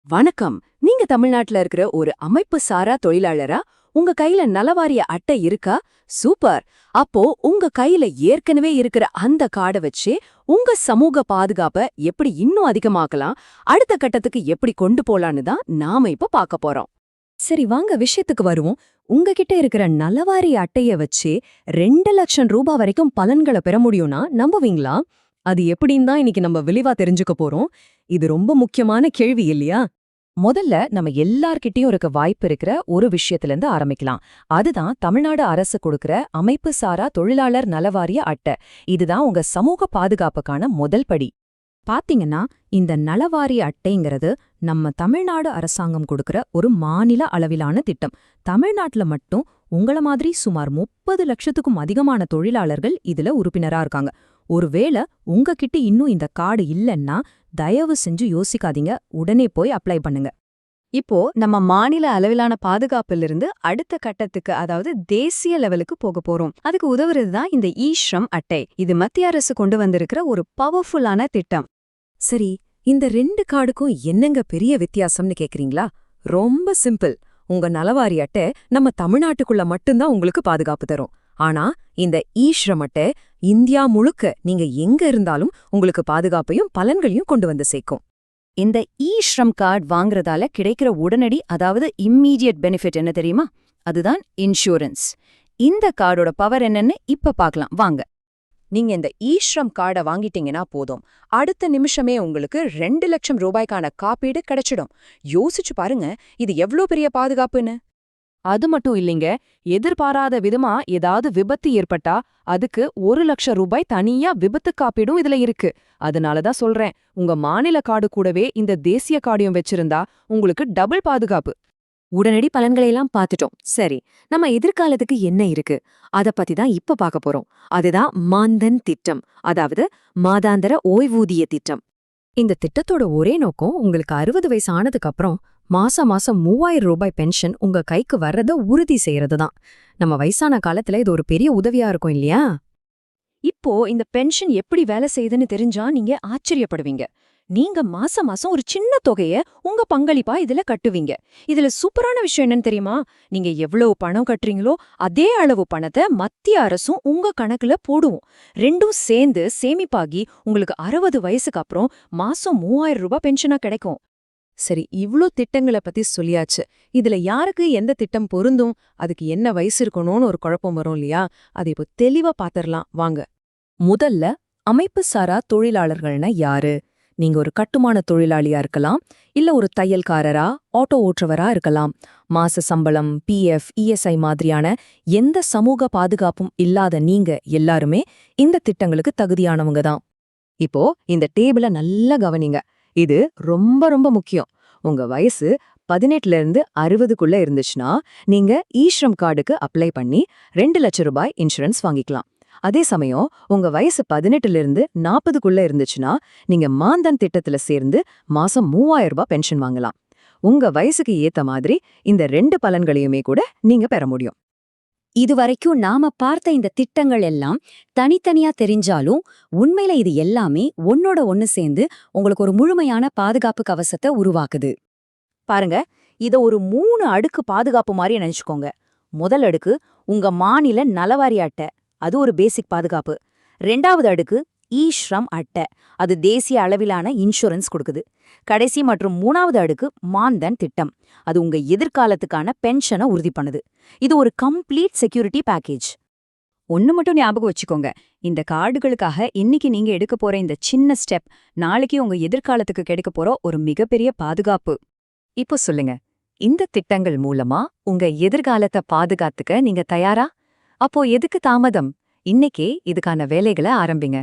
வணக்கம். நீங்க தமிழ்நாட்டுல இருக்கிற ஒரு அமைப்பு சாரா தொழிலாளரா? உங்க கையில நலவாரிய அட்டை இருக்கா? சூப்பர். அப்போ உங்க கையில ஏற்கனவே இருக்கிற அந்த கார்டை வச்சு உங்க சமூக பாதுகாப்ப எப்படி இன்னும் அதிகமாக்கலாம், அடுத்த கட்டத்துக்கு எப்படி கொண்டு போலான்னு தான் நாம இப்ப பார்க்க போறோம். சரி, வாங்க விஷயத்துக்கு வருவோம். உங்ககிட்ட இருக்கிற நலவாரி அட்டைய வச்சு 2 லட்சம் ரூபாய் வரைக்கும் பலன்களை பெற முடியும்னா நம்புவீங்களா? அது எப்படின்னு தான் இன்னைக்கு நம்ம விரிவா தெரிஞ்சுக்க போறோம். இது ரொம்ப முக்கியமான கேள்வி இல்லையா? முதல்ல நம்ம எல்லார்கிட்டயும் இருக்க வாய்ப்பு இருக்கிற ஒரு விஷயத்துல இருந்து ஆரம்பிக்கலாம். அதுதான் தமிழ்நாடு அரசு கொடுக்கிற அமைப்பு சாரா தொழிலாளர் நலவாரிய அட்டை. இதுதான் உங்க சமூக பாதுகாப்புக்கான முதல் படி. பாத்தீங்கன்னா, இந்த நலவாரிய அட்டைங்கிறது நம்ம தமிழ்நாடு அரசாங்கம் கொடுக்கிற ஒரு மாநில அளவிலான திட்டம். தமிழ்நாட்டுல மட்டும் உங்கள மாதிரி சுமார் 30 லட்சத்துக்கும் அதிகமான தொழிலாளர்கள் இதுல உறுப்பினரா இருக்காங்க. ஒருவேளை உங்ககிட்ட இன்னும் இந்த கார்டு இல்லன்னா தயவு செஞ்சு யோசிக்காதீங்க, உடனே போய் அப்ளை பண்ணுங்க. இப்போ நம்ம மாநில அளவிலான பாதுகாப்பிலிருந்து அடுத்த கட்டத்துக்கு, அதாவது தேசிய லெவலுக்கு போக போறோம். அதுக்கு உதவுறது தான் இந்த ஈ-ஸ்ரம் அட்டை. இது மத்திய அரசு கொண்டு வந்திருக்கிற ஒரு பவர்ஃபுல்லான திட்டம். சரி, இந்த 2 கார்டுக்கும் என்னங்க பெரிய வித்தியாசம்னு கேக்குறீங்களா? ரொம்ப சிம்பிள். உங்க நலவாரி அட்டை நம்ம தமிழ்நாட்டுக்குள்ள மட்டும்தான் உங்களுக்கு பாதுகாப்பு தரும். ஆனா இந்த ஈ-ஸ்ரம் அட்டை இந்தியா முழுக்க நீங்க எங்க இருந்தாலும் உங்களுக்கு பாதுகாப்பையும் பலன்களையும் கொண்டு வந்து சேர்க்கும். இந்த ஈ-ஸ்ரம் கார்டு வாங்குறதால கிடைக்கிற உடனடி, அதாவது இம்மீடியட் பெனிஃபிட் என்ன தெரியுமா? அதுதான் இன்சூரன்ஸ். இந்த கார்டோட பவர் என்னன்னு இப்ப பார்க்கலாம் வாங்க. நீங்க இந்த ஈ-ஸ்ரம் கார்டை வாங்கிட்டீங்கன்னா போதும், அடுத்த நிமிஷமே உங்களுக்கு 2 லட்சம் ரூபாய்க்கான காப்பீடு கிடைச்சிடும். யோசிச்சு பாருங்க, இது எவ்ளோ பெரிய பாதுகாப்புன்னு. அது மட்டும் இல்லைங்க, எதிர்பாராத விதமா ஏதாவது விபத்து ஏற்பட்டா அதுக்கு 1 லட்சம் ரூபாய் தனியா விபத்து காப்பீடும் இதுல இருக்கு. அதனாலதான் சொல்றேன், உங்க மாநில கார்டு கூடவே இந்த தேசிய கார்டையும் வச்சிருந்தா உங்களுக்கு டபுள் பாதுகாப்பு. உடனடி பலன்களையெல்லாம் பார்த்துட்டோம். சரி, நம்ம எதிர்காலத்துக்கு என்ன இருக்கு? அத பத்தி தான் இப்ப பார்க்க போறோம். அதுதான் மான்தன் திட்டம், அதாவது மாதாந்திர ஓய்வூதிய திட்டம். இந்த திட்டத்தோட ஒரே நோக்கம், உங்களுக்கு 60 வயசு ஆனதுக்கு அப்புறம் மாசம் 3000 ரூபாய் பென்ஷன் உங்க கைக்கு வர்றத உறுதி செய்யறது தான். நம்ம வயசான காலத்துல இது ஒரு பெரிய உதவியா இருக்கும் இல்லையா? இப்போ இந்த பென்ஷன் எப்படி வேலை செய்யுதுன்னு தெரிஞ்சா நீங்க ஆச்சரியப்படுவீங்க. நீங்க மாசம் ஒரு சின்ன தொகைய உங்க பங்களிப்பா இதுல கட்டுவீங்க. இதுல சூப்பரான விஷயம் என்னன்னு தெரியுமா? நீங்க எவ்வளவு பணம் கட்டுறீங்களோ அதே அளவு பணத்தை மத்திய அரசும் உங்க கணக்குல போடுவோம். ரெண்டும் சேர்ந்து சேமிப்பாகி உங்களுக்கு 60 வயசுக்கு அப்புறம் மாசம் 3000 ரூபாய் பென்ஷனா கிடைக்கும். சரி, இவ்ளோ திட்டங்களை பத்தி சொல்லியாச்சு. இதுல யாருக்கு எந்த திட்டம் பொருந்தும், அதுக்கு என்ன வயசு இருக்கணும்னு ஒரு குழப்பம் வரும் இல்லையா? அதை இப்போ தெளிவா பாத்திரலாம் வாங்க. முதல்ல, அமைப்பு சாரா தொழிலாளர்கள்னா யாரு? நீங்க ஒரு கட்டுமான தொழிலாளியா இருக்கலாம், இல்ல ஒரு தையல்காரரா, ஆட்டோ ஓட்டுறவரா இருக்கலாம். மாச சம்பளம், பிஎஃப், இஎஸ்ஐ மாதிரியான எந்த சமூக பாதுகாப்பும் இல்லாத நீங்க எல்லாருமே இந்த திட்டங்களுக்கு தகுதியானவங்க தான். இப்போ இந்த டேபிள நல்லா கவனிங்க. இது ரொம்ப ரொம்ப முக்கியம். உங்க வயசு 18ல இருந்து 60க்குள்ள இருந்துச்சுன்னா நீங்க ஈ-ஸ்ரம் கார்டுக்கு அப்ளை பண்ணி 2 லட்சம் ரூபாய் இன்சூரன்ஸ் வாங்கிக்கலாம். அதே சமயம் உங்க வயசு 18ல இருந்து 40க்குள்ள இருந்துச்சுன்னா நீங்க மான்தன் திட்டத்துல சேர்ந்து மாசம் 3000 ரூபாய் பென்ஷன் வாங்கலாம். உங்க வயசுக்கு ஏத்த மாதிரி இந்த 2 பலன்களையுமே கூட நீங்க பெற முடியும். இதுவரைக்கும் நாம பார்த்த இந்த திட்டங்கள் எல்லாம் தனித்தனியா தெரிஞ்சாலும் உண்மையில இது எல்லாமே ஒன்னோட ஒன்னு சேர்ந்து உங்களுக்கு ஒரு முழுமையான பாதுகாப்பு கவசத்தை உருவாக்குது. பாருங்க, இத ஒரு 3 அடுக்கு பாதுகாப்பு மாதிரி நினைச்சுக்கோங்க. முதல் அடுக்கு உங்க மாநில நலவாரி அட்டை, அது ஒரு பேசிக் பாதுகாப்பு. 2வது அடுக்கு ஈ-ஸ்ரம் அட்டை, அது தேசிய அளவிலான இன்சூரன்ஸ் கொடுக்குது. கடைசி மற்றும் 3வது அடுக்கு மான்தன் திட்டம், அது உங்க எதிர்காலத்துக்கான பென்ஷனை உறுதி பண்ணுது. இது ஒரு கம்ப்ளீட் செக்யூரிட்டி பேக்கேஜ். ஒன்னு மட்டும் ஞாபகம் வச்சுக்கோங்க, இந்த கார்டுகளுக்காக இன்னைக்கு நீங்க எடுக்க போற இந்த சின்ன ஸ்டெப் நாளைக்கு உங்க எதிர்காலத்துக்கு கிடைக்க போற ஒரு மிகப்பெரிய பாதுகாப்பு. இப்போ சொல்லுங்க, இந்த திட்டங்கள் மூலமா உங்க எதிர்காலத்தை பாதுகாத்துக்க நீங்க தயாரா? அப்போ எதுக்கு தாமதம்? இன்னைக்கே இதுக்கான வேலைகளை ஆரம்பிங்க.